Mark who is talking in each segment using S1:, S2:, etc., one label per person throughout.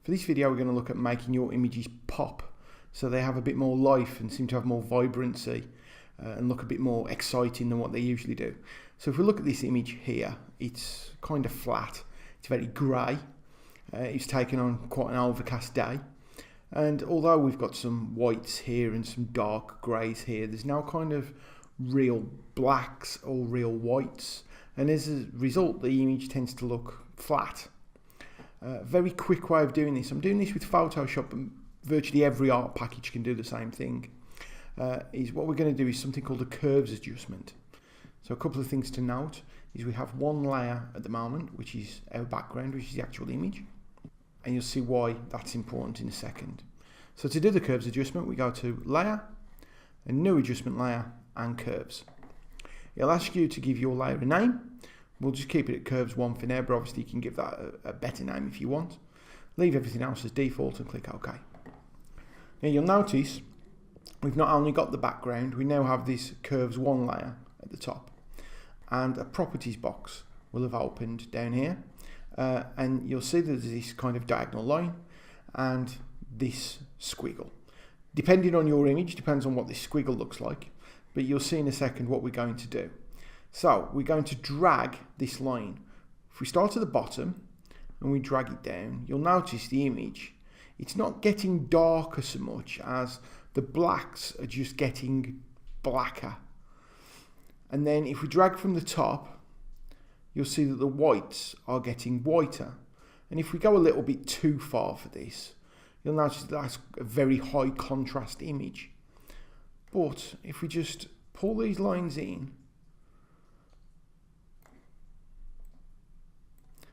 S1: For this video, we're going to look at making your images pop so they have a bit more life and seem to have more vibrancy and look a bit more exciting than what they usually do. So if we look at this image here, it's kind of flat, it's very grey, it's taken on quite an overcast day, and although we've got some whites here and some dark greys here, there's now kind of real blacks or real whites, and as a result the image tends to look flat. Very quick way of doing this. I'm doing this with Photoshop, and virtually every art package can do the same thing. Is what we're going to do is something called a curves adjustment. So a couple of things to note is we have one layer at the moment, which is our background, which is the actual image, and you'll see why that's important in a second. So to do the curves adjustment, we go to Layer, a new adjustment layer, and Curves. It'll ask you to give your layer a name. We'll just keep it at Curves 1 for now, but obviously you can give that a better name if you want. Leave everything else as default and click OK. Now you'll notice we've not only got the background, we now have this Curves 1 layer at the top. And a properties box will have opened down here. And you'll see that there's this kind of diagonal line and this squiggle. Depending on your image, depends on what this squiggle looks like, but you'll see in a second what we're going to do. So we're going to drag this line. If we start at the bottom and we drag it down, you'll notice the image, it's not getting darker so much as the blacks are just getting blacker. And then if we drag from the top, you'll see that the whites are getting whiter. And if we go a little bit too far for this, you'll notice that that's a very high contrast image. But if we just pull these lines in,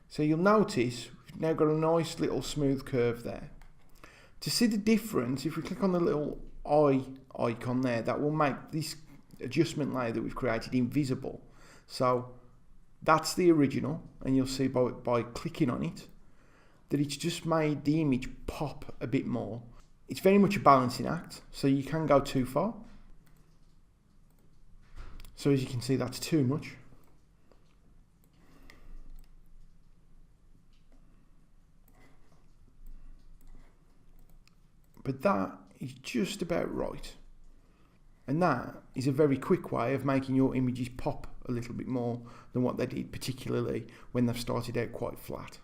S1: so you'll notice we've now got a nice little smooth curve there. To see the difference, if we click on the little eye icon there, that will make this adjustment layer that we've created invisible. So that's the original, and you'll see by clicking on it that it's just made the image pop a bit more. It's very much a balancing act, so you can go too far. So as you can see, that's too much. But that is just about right. And that is a very quick way of making your images pop a little bit more than what they did, particularly when they've started out quite flat.